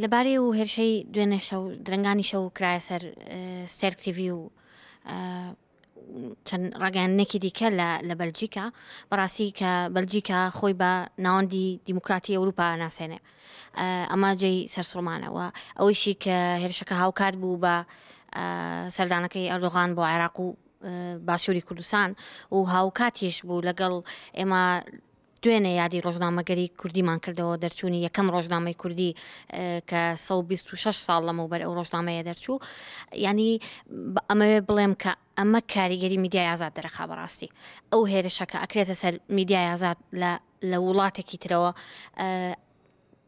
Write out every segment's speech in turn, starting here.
لەبارەی و هێرشەی دوێنێ شەو درنگانی شەو کرایە سەر ستێرک تیڤی و چەند ڕاگەیاندنێکی دیکە لە بەلجیکا بەڕاستی کە بەلجیکا خۆی بە ناوەندی دیموکراتی ئەوروپا ناسێنێ ئەمە جێی سەرسوڕمانەوە ئەوەیشی کە هێرشەکە هاوکات بوو بە سەردانەکەی ئەردۆغان بۆ عێراق و باشووری کوردستان و هاوکاتیش بوو لەگەڵ ئێمە دوێنێ یادی ڕۆژنامەگەری کوردیمان کردەوە دەرچوونی یەکەم ڕۆژنامەی کوردی کە 126 ساڵ لەمەوبەر ئەو ڕۆژنامەیە دەرچوو ینی ئەمەوێ بڵێم کە ئەمە کاریگەری میدیای ئازاد دەرەخا بەڕاستی ئەو هێرشەکە ئەکرێتە سەر میدیای ئازاد لە وڵاتێکی ترەوە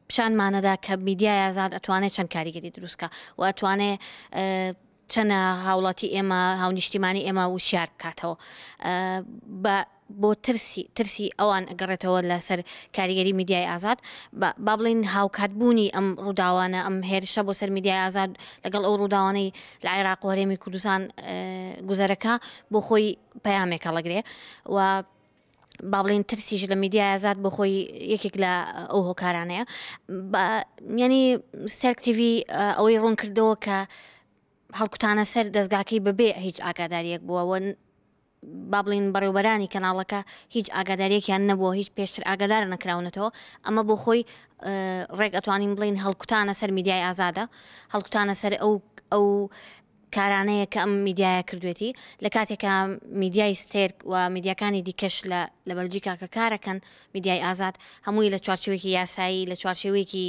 پیشانمانەدا کە میدیای ئازاد ئەتوانێت چەند کاریگەری دروستکە و ئەتوانێت چەنە هاوڵاتی ئێمە هاونیشتیمانی ئێمە وشیار بکاتەوە بۆ ترسی ئەوان ئەگەڕێتەوە لەسەر کاریگەری میدیای ئازاد با بڵین هاوکاتبوونی ئەم ڕووداوانە ئەم هێرشە بۆ سەر میدیای ئازاد لەگەڵ ئەو ڕووداوانەی لە عێراق و هەرێمی کوردستان گوزەرەکە بۆ خۆی پەیامێکە لەگرێ و با بڵین ترسیش لە میدیای ئازاد بۆ خۆی یەکێک لە ئەو هۆکارانەیە ینی ستێرک تیڤی ئەوەی ڕوون کردەوە کە هەڵکوتانە سەر دەستگاکەی بەبێ هیچ ئاگاداریەک بووە با بڵین بەڕێوبەرانی کەناڵەکە هیچ ئاگاداریەکیان نەبووە هیچ پێشتر ئاگادار نەکراونەتەوە ئەمە بۆ خۆی ڕێک ئەتوانین بڵین هەڵکوتانە سەر میدیای ئازادە هەڵکوتانە سەر ئەو کارانەیە کە ئەم میدیایە کردوێتی لە کاتێکە میدیای ستێرک و میدیاکانی دیکەش لە بەلجیکا کە کارەکەن میدیای ئازاد هەمووی لە چوارچێوەیەکی یاسایی لە چوارچێوەیەکی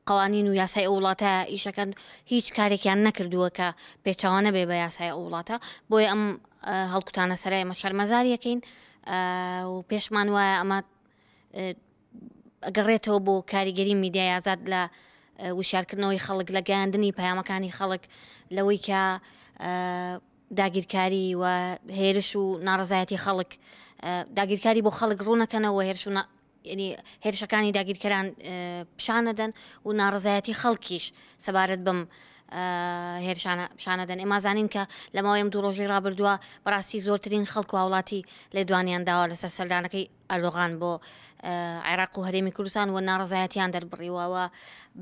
قوانین و یاسای ئەو وڵاتە ئیشەکەن هیچ کارێکیان نەکردووە کە پێچاوانە بێ بە یاسای ئەو وڵاتە بۆیە ئەم هەڵکوتانە سەرای ئەمە شەرمەزاریەکەین و پێشمان وایە ئەمە ئەگەڕێتەوە بۆ کاریگەری میدیای ئازاد لە وشارکردنەوەی خەڵک لە گەیاندنی پەیامەکانی خەڵک لەوەی کە داگیرکاری و هێرش و ناڕزایەتی خەڵک داگیرکاری بۆ خەڵک ڕوونەکەنەوە هێرش و ینی هێرشەکانی داگیرکەران پیشانەدەن و ناڕزایەتی خەڵکیش سەبارەت بم هێرشانەدەن ئێمە زانین کە لە ماوەی ئەم دوو ڕۆژەی ڕابردووە بەڕاستی زۆرترین خەڵک و هاوڵاتی لێدوانیان داوە لەسەر سەردانەکەی ئەردۆغان بۆ عێراق و هەرێمی کوردستان و ناڕزایەتیان دەربڕیوەوە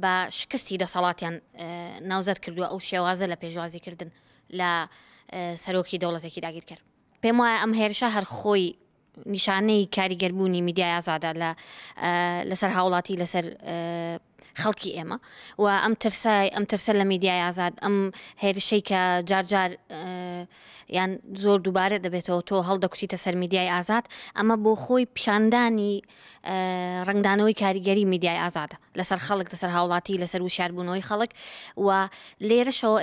بە شکستی دەسەڵاتیان ناوزەت کردووە ئەو شێوازە لە پێشوازیکردن لە سەرۆکی دەوڵەتێکی داگیرکەر پێم وایە ئەم هێرشە هەر خۆی نیشانەی کاریگەربوونی میدیای ئازادە لەسەر هاوڵاتی لەسەر خەڵکی ئێمە و ئەم ترسە لە میدیای ئازاد ئەم هێرشەی کە جارجار یان زۆر دووبارە دەبێتەوە تۆ هەڵدەکوتیتە سەر میدیای ئازاد ئەمە بۆ خۆی پیشاندانی ڕنگدانەوەی کاریگەری میدیای ئازادە لەسەر خەڵک لەسەر هاوڵاتی لەسەر وشاربوونەوەی خەڵک و لێرەشەوە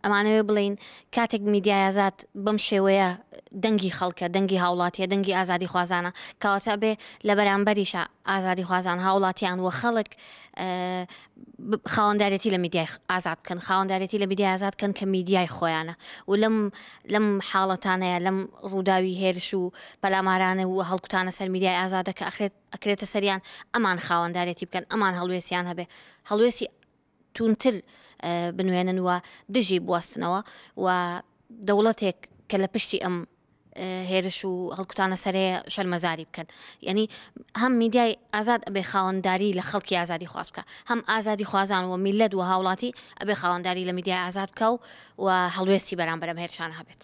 ئەمانەوێ بڵین کاتێک میدیای ئازاد بەم شێوەیە دەنگی خەڵکە دەنگی هاوڵاتیە دەنگی ئازادی خوازانە کەواتە بێ لە بەرامبەریشە ئازادی خوازان هاوڵاتیان وە خەڵک خاوەندارەتی لە میدیای ئازاد بکەن خاوەندارەتی لە میدیای ئازاد بکەن کە میدیای خۆیانە و لەم حاڵەتانەیە لەم ڕووداوی هێرش و پەلامارانە و هەڵکوتانە سەر میدیای ئازادە کە ئەکرێتە سەریان ئەمان خاوەندارەتی بکەن ئەمان هەڵوێسیان هەبێ هەڵوێسی تونتر بنوێنن وە دژی بوەستنەوە و دەوڵەتێک کە لە پشتی ئەم هێرش و هەڵکوتانە سەرەیە شەرمەزاری بکەن یعنی هەم میدیای ئازاد ئەبێ خاوەنداری لە خەڵکی ئازادی خواز بکە هەم ئازادی خوازان و میلەت و هاوڵاتی ئەبێ خاوەنداری لە میدیای ئازاد بکە و هەڵوێستی بەرامبەر ئەم هێرشانە هەبێت